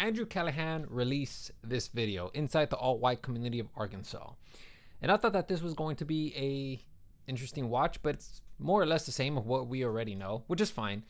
Andrew Callahan released this video inside the alt-white community of Arkansas. And I thought that this was going to be a interesting watch, but it's more or less the same of what we already know, which is fine.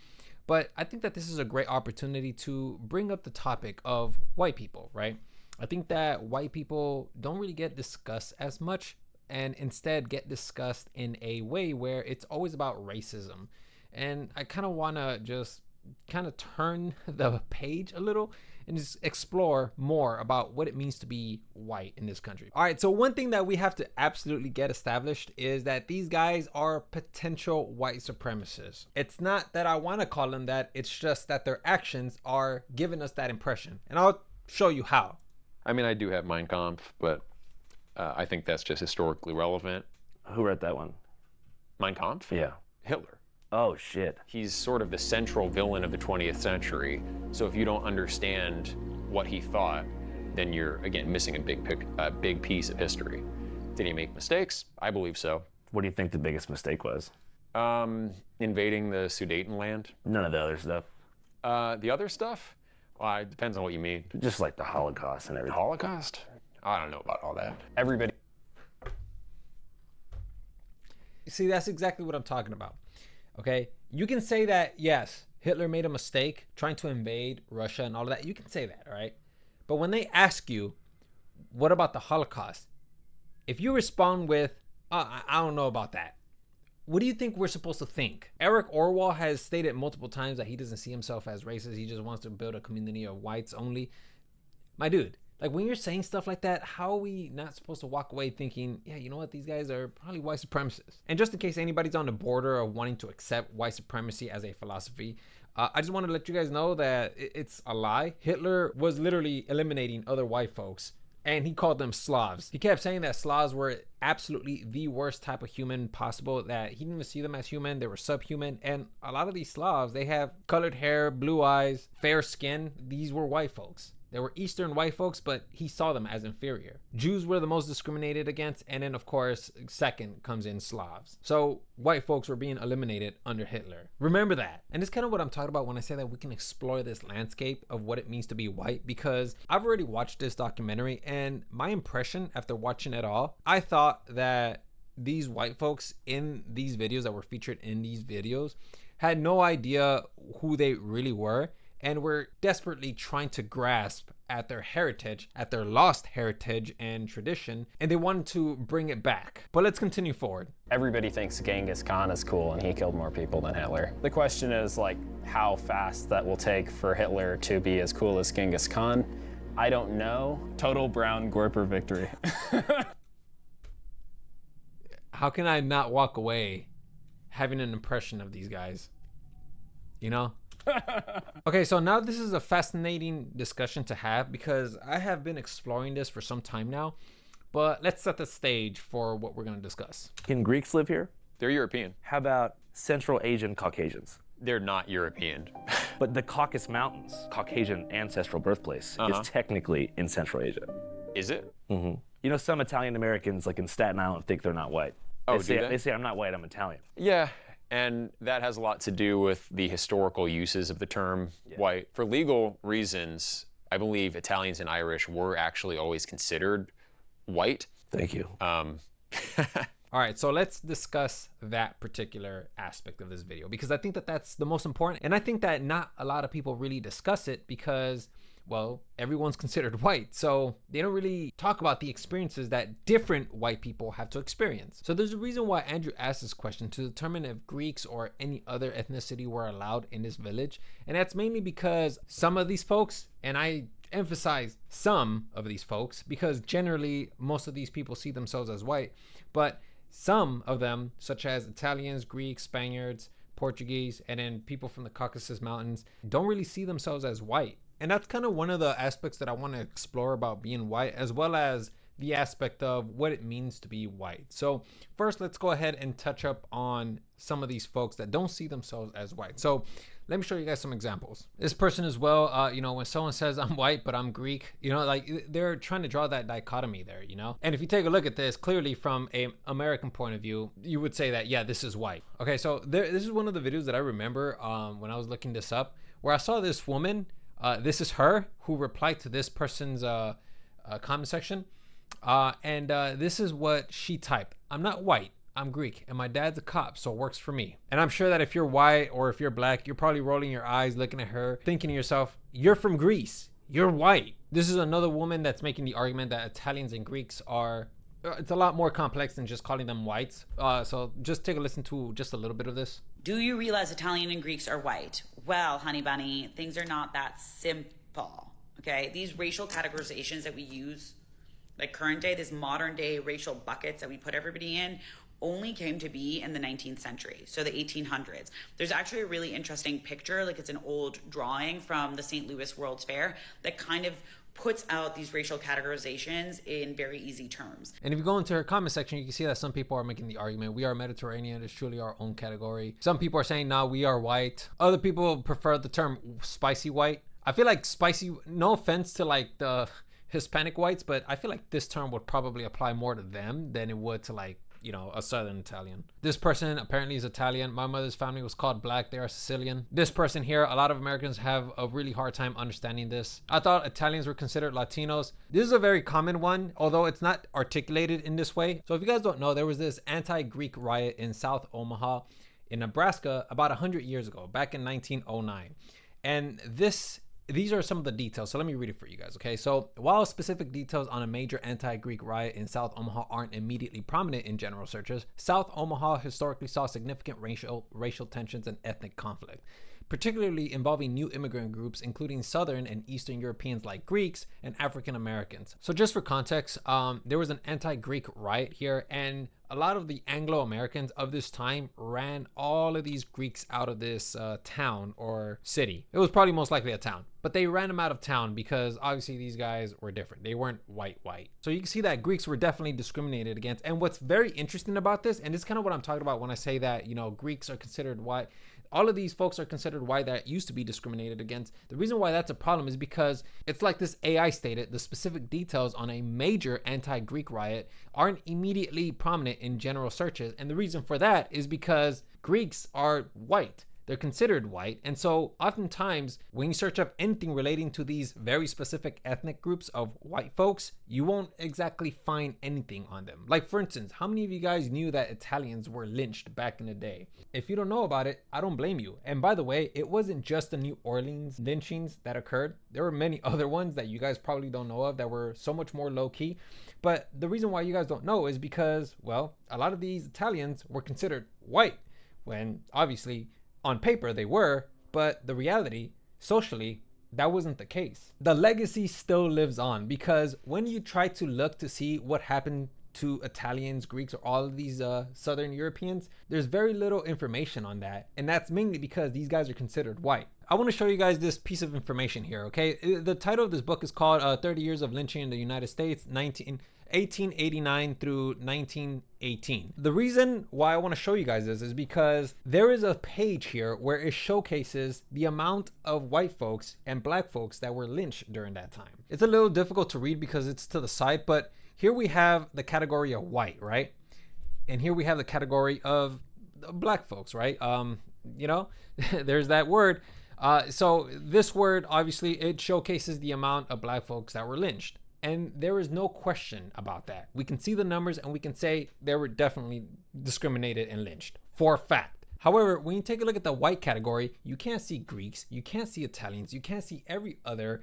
But I think that this is a great opportunity to bring up the topic of white people, right? I think that white people don't really get discussed as much, and instead get discussed in a way where it's always about racism. And I kind of want to just kind of turn the page a little and just explore more about what it means to be white in this country. All right, so one thing that we have to absolutely get established is that these guys are potential white supremacists. It's not that I want to call them that, it's just that their actions are giving us that impression. And I'll show you how. I mean, I do have Mein Kampf, but I think that's just historically relevant. Who wrote that one? Mein Kampf? Yeah. Hitler. Oh, shit. He's sort of the central villain of the 20th century. So if you don't understand what he thought, then you're, again, missing a big piece of history. Did he make mistakes? I believe so. What do you think the biggest mistake was? Invading the Sudetenland. None of the other stuff. The other stuff? Well, it depends on what you mean. Just like the Holocaust and everything. Holocaust? I don't know about all that. Everybody. See, that's exactly what I'm talking about. Okay, you can say that, yes, Hitler made a mistake trying to invade Russia and all of that. You can say that, all right? But when they ask you, what about the Holocaust? If you respond with, I don't know about that, what do you think we're supposed to think? Eric Orwell has stated multiple times that he doesn't see himself as racist. He just wants to build a community of whites only. My dude, like when you're saying stuff like that, how are we not supposed to walk away thinking, yeah, you know what, these guys are probably white supremacists? And just in case anybody's on the border of wanting to accept white supremacy as a philosophy, I just want to let you guys know that it's a lie. Hitler was literally eliminating other white folks, and he called them Slavs. He kept saying that Slavs were absolutely the worst type of human possible, that he didn't even see them as human, they were subhuman. And a lot of these Slavs, they have colored hair, blue eyes, fair skin. These were white folks. They were Eastern white folks, but he saw them as inferior. Jews were the most discriminated against, and then of course, second comes in Slavs. So white folks were being eliminated under Hitler. Remember that. And it's kind of what I'm talking about when I say that we can explore this landscape of what it means to be white, because I've already watched this documentary, and my impression after watching it all, I thought that these white folks in these videos that were featured in these videos had no idea who they really were, and were desperately trying to grasp at their heritage, at their lost heritage and tradition, and they wanted to bring it back. But let's continue forward. Everybody thinks Genghis Khan is cool and he killed more people than Hitler. The question is like how fast that will take for Hitler to be as cool as Genghis Khan. I don't know. Total brown Gorper victory. How can I not walk away having an impression of these guys? You know? Okay, so now this is a fascinating discussion to have, because I have been exploring this for some time now, but let's set the stage for what we're going to discuss. Can Greeks live here? They're European. How about Central Asian Caucasians? They're not European. But the Caucasus Mountains, Caucasian ancestral birthplace, is technically in Central Asia. Is it? Mm-hmm. You know, some Italian Americans, like in Staten Island, think they're not white. Oh, They say, I'm not white, I'm Italian. Yeah. And that has a lot to do with the historical uses of the term white. For legal reasons, I believe Italians and Irish were actually always considered white. Thank you. All right, so let's discuss that particular aspect of this video, because I think that that's the most important. And I think that not a lot of people really discuss it because, well, everyone's considered white. So they don't really talk about the experiences that different white people have to experience. So there's a reason why Andrew asked this question, to determine if Greeks or any other ethnicity were allowed in this village. And that's mainly because some of these folks, and I emphasize some of these folks, because generally most of these people see themselves as white, but some of them, such as Italians, Greeks, Spaniards, Portuguese, and then people from the Caucasus Mountains, don't really see themselves as white. And that's kind of one of the aspects that I want to explore about being white, as well as the aspect of what it means to be white. So first, let's go ahead and touch up on some of these folks that don't see themselves as white. So let me show you guys some examples. This person as well, you know, when someone says I'm white, but I'm Greek, you know, like they're trying to draw that dichotomy there, you know? And if you take a look at this, clearly from an American point of view, you would say that, yeah, this is white. Okay, so this is one of the videos that I remember when I was looking this up, where I saw this woman This is her who replied to this person's comment section. And this is what she typed. I'm not white. I'm Greek, and my dad's a cop, so it works for me. And I'm sure that if you're white or if you're black, you're probably rolling your eyes looking at her, thinking to yourself, you're from Greece. You're white. This is another woman that's making the argument that Italians and Greeks are, it's a lot more complex than just calling them whites. So just take a listen to just a little bit of this. Do you realize Italian and Greeks are white? Well, honey bunny, things are not that simple, okay? These racial categorizations that we use, like current day, this modern day racial buckets that we put everybody in, only came to be in the 19th century, so the 1800s. There's actually a really interesting picture, like it's an old drawing from the St. Louis World's Fair that kind of puts out these racial categorizations in very easy terms. And if you go into her comment section, you can see that some people are making the argument, we are Mediterranean, it's truly our own category. Some people are saying, nah, we are white. Other people prefer the term spicy white. I feel like spicy, no offense to like the Hispanic whites, but I feel like this term would probably apply more to them than it would to like, you know, a Southern Italian. This person apparently is Italian. My mother's family was called black. They are Sicilian. This person here, a lot of Americans have a really hard time understanding this. I thought Italians were considered Latinos. This is a very common one, although it's not articulated in this way. So if you guys don't know, there was this anti-Greek riot in South Omaha in Nebraska about 100 years ago, back in 1909. And these are some of the details. So let me read it for you guys, okay? So while specific details on a major anti-Greek riot in South Omaha aren't immediately prominent in general searches, South Omaha historically saw significant racial tensions and ethnic conflict, particularly involving new immigrant groups, including Southern and Eastern Europeans like Greeks and African Americans. So just for context, there was an anti-Greek riot here, and a lot of the Anglo-Americans of this time ran all of these Greeks out of this town or city. It was probably most likely a town, but they ran them out of town because obviously these guys were different. They weren't white. So you can see that Greeks were definitely discriminated against. And what's very interesting about this, and this is kind of what I'm talking about when I say that, you know, Greeks are considered white. All of these folks are considered white that used to be discriminated against. The reason why that's a problem is because it's like this AI stated, the specific details on a major anti-Greek riot aren't immediately prominent in general searches. And the reason for that is because Greeks are white. They're considered white. And so oftentimes when you search up anything relating to these very specific ethnic groups of white folks, you won't exactly find anything on them. Like for instance, how many of you guys knew that Italians were lynched back in the day? If you don't know about it, I don't blame you. And by the way, it wasn't just the New Orleans lynchings that occurred. There were many other ones that you guys probably don't know of that were so much more low key. But the reason why you guys don't know is because, well, a lot of these Italians were considered white when obviously on paper they were, but the reality, socially, that wasn't the case. The legacy still lives on because when you try to look to see what happened to Italians, Greeks, or all of these Southern Europeans, there's very little information on that. And that's mainly because these guys are considered white. I want to show you guys this piece of information here, okay? The title of this book is called 30 Years of Lynching in the United States, 1889 through 1918. The reason why I want to show you guys this is because there is a page here where it showcases the amount of white folks and black folks that were lynched during that time. It's a little difficult to read because it's to the side, but here we have the category of white, right? And here we have the category of black folks, right? You know, there's that word. So this word, obviously, it showcases the amount of black folks that were lynched. And there is no question about that. We can see the numbers and we can say they were definitely discriminated and lynched for a fact. However, when you take a look at the white category, you can't see Greeks, you can't see Italians, you can't see every other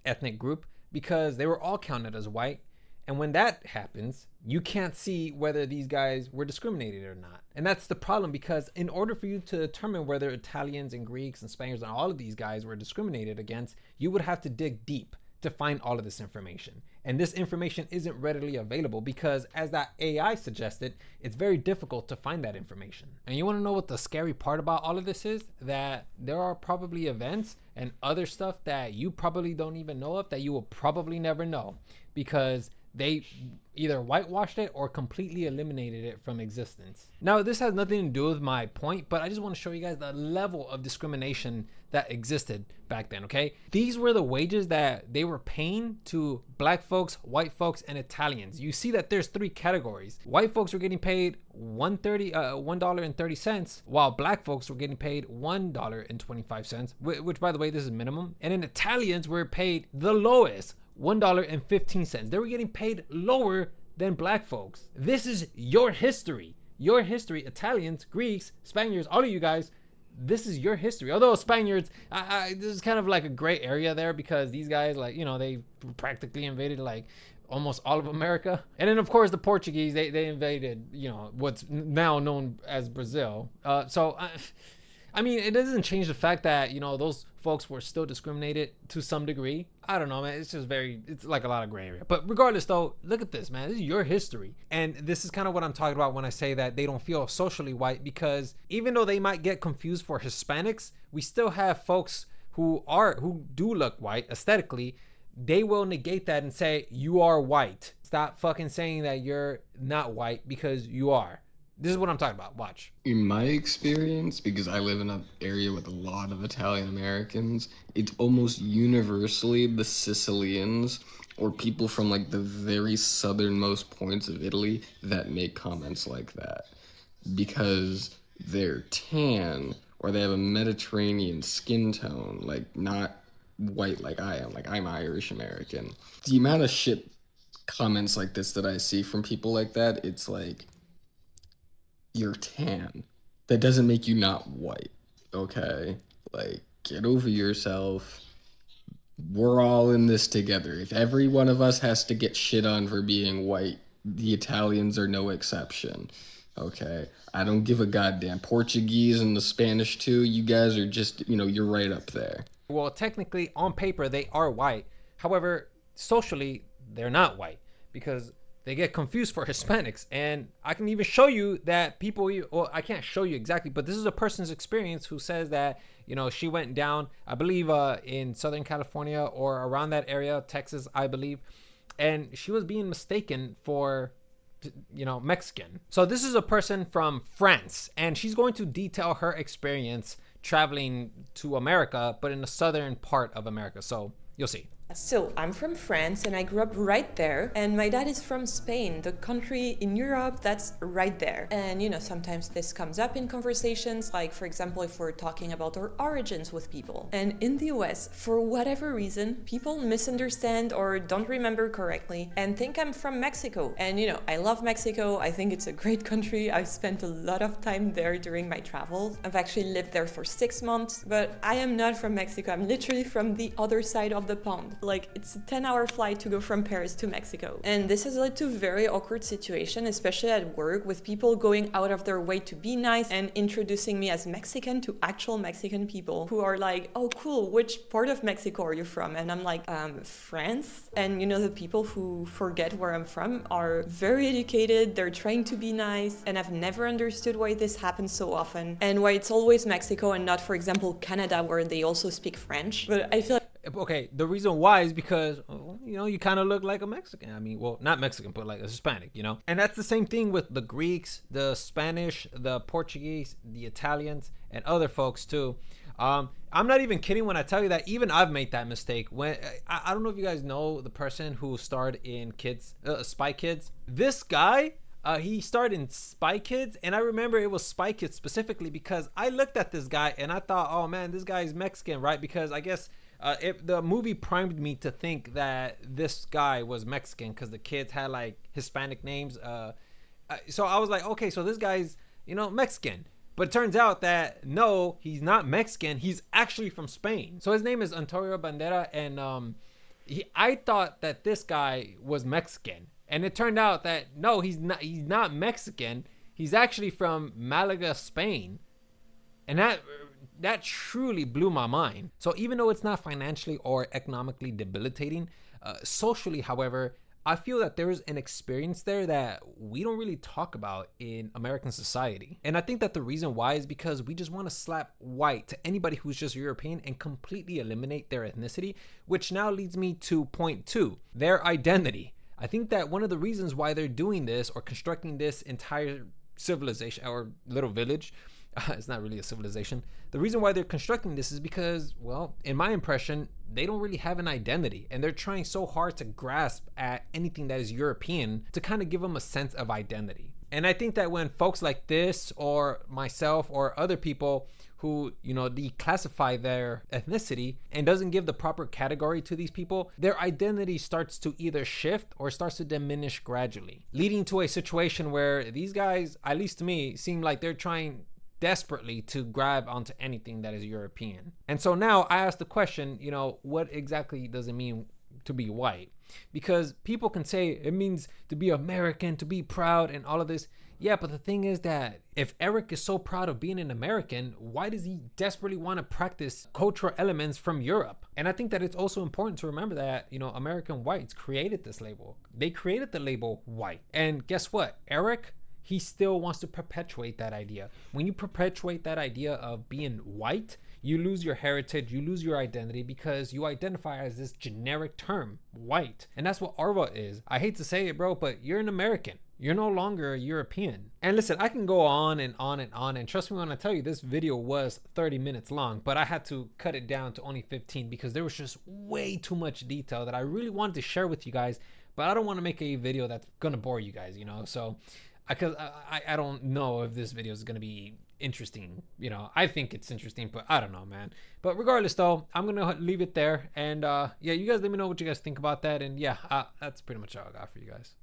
ethnic group because they were all counted as white. And when that happens, you can't see whether these guys were discriminated or not. And that's the problem because in order for you to determine whether Italians and Greeks and Spaniards and all of these guys were discriminated against, you would have to dig deep to find all of this information. And this information isn't readily available because as that AI suggested, it's very difficult to find that information. And you want to know what the scary part about all of this is? That there are probably events and other stuff that you probably don't even know of that you will probably never know because they either whitewashed it or completely eliminated it from existence. Now, this has nothing to do with my point, but I just want to show you guys the level of discrimination that existed back then, okay? These were the wages that they were paying to black folks, white folks, and Italians. You see that there's 3 categories. White folks were getting paid $1.30, while black folks were getting paid $1.25, which, by the way, this is minimum. And then Italians were paid the lowest, $1.15. They were getting paid lower than black folks. This is your history. Your history, Italians, Greeks, Spaniards, all of you guys, this is your history. Although Spaniards, this is kind of like a gray area there, because these guys, like, you know, they practically invaded like almost all of America. And then of course the Portuguese, they invaded, you know, what's now known as Brazil. I mean, it doesn't change the fact that, you know, those folks were still discriminated to some degree. I don't know, man. It's just it's like a lot of gray area. But regardless, though, look at this, man. This is your history. And this is kind of what I'm talking about when I say that they don't feel socially white, because even though they might get confused for Hispanics, we still have folks who do look white aesthetically. They will negate that and say, you are white. Stop fucking saying that you're not white, because you are. This is what I'm talking about. Watch. In my experience, because I live in an area with a lot of Italian Americans, it's almost universally the Sicilians or people from like the very southernmost points of Italy that make comments like that, because they're tan or they have a Mediterranean skin tone, like not white like I am. Like, I'm Irish American. The amount of shit comments like this that I see from people like that, it's like, you're tan. That doesn't make you not white, okay? Like, get over yourself. We're all in this together. If every one of us has to get shit on for being white, the Italians are no exception, okay? I don't give a goddamn. Portuguese and the Spanish too, you guys are just, you know, you're right up there. Well, technically, on paper, they are white. However, socially, they're not white, because they get confused for Hispanics. And I can even show you that people, well, I can't show you exactly, but this is a person's experience who says that, you know, she went down, I believe, in Southern California or around that area, Texas, I believe, and she was being mistaken for, you know, Mexican. So this is a person from France, and she's going to detail her experience traveling to America, but in the southern part of America. So you'll see. So I'm from France and I grew up right there, and my dad is from Spain, the country in Europe that's right there. And you know, sometimes this comes up in conversations, like for example, if we're talking about our origins with people. And in the US, for whatever reason, people misunderstand or don't remember correctly and think I'm from Mexico. And you know, I love Mexico. I think it's a great country. I've spent a lot of time there during my travels. I've actually lived there for 6 months, but I am not from Mexico. I'm literally from the other side of the pond. Like, it's a 10-hour flight to go from Paris to Mexico. And this has led to a very awkward situation, especially at work, with people going out of their way to be nice and introducing me as Mexican to actual Mexican people who are like, oh cool, which part of Mexico are you from? And I'm like, France. And you know, the people who forget where I'm from are very educated, they're trying to be nice, and I've never understood why this happens so often, and why it's always Mexico and not, for example, Canada, where they also speak French. But I feel like, okay, the reason why is because, you know, you kind of look like a Mexican. I mean, well, not Mexican, but like a Hispanic, you know? And that's the same thing with the Greeks, the Spanish, the Portuguese, the Italians, and other folks too. I'm not even kidding when I tell you that even I've made that mistake. When I don't know if you guys know the person who starred in Spy Kids. This guy, he starred in Spy Kids, and I remember it was Spy Kids specifically because I looked at this guy and I thought, oh man, this guy is Mexican, right? Because I guess the movie primed me to think that this guy was Mexican because the kids had like Hispanic names. So I was like, okay, so this guy's, you know, Mexican. But it turns out that no, he's not Mexican. He's actually from Spain. So his name is Antonio Bandera, and I thought that this guy was Mexican, and it turned out that no, he's not. He's not Mexican. He's actually from Malaga, Spain, and that truly blew my mind. So even though it's not financially or economically debilitating, socially, however, I feel that there is an experience there that we don't really talk about in American society. And I think that the reason why is because we just want to slap white to anybody who's just European and completely eliminate their ethnicity, which now leads me to point 2, their identity. I think that one of the reasons why they're doing this or constructing this entire civilization or little village it's not really a civilization. The reason why they're constructing this is because, well, in my impression, they don't really have an identity, and they're trying so hard to grasp at anything that is European to kind of give them a sense of identity. And I think that when folks like this, or myself, or other people who, declassify their ethnicity and doesn't give the proper category to these people, their identity starts to either shift or starts to diminish gradually, leading to a situation where these guys, at least to me, seem like they're trying desperately to grab onto anything that is European. And so now I ask the question, what exactly does it mean to be white? Because people can say it means to be American, to be proud, and all of this. Yeah, but the thing is that if Eric is so proud of being an American, why does he desperately want to practice cultural elements from Europe? And I think that it's also important to remember that, American whites created this label. They created the label white. And guess what? Eric, he still wants to perpetuate that idea. When you perpetuate that idea of being white, you lose your heritage, you lose your identity, because you identify as this generic term, white. And that's what Arva is. I hate to say it, bro, but you're an American. You're no longer a European. And listen, I can go on and on and on, and trust me when I tell you, this video was 30 minutes long, but I had to cut it down to only 15 because there was just way too much detail that I really wanted to share with you guys, but I don't want to make a video that's gonna bore you guys, so because I don't know if this video is gonna be interesting. I think it's interesting, but I don't know, man. But regardless though, I'm gonna leave it there, and yeah, you guys let me know what you guys think about that. And yeah, that's pretty much all I got for you guys.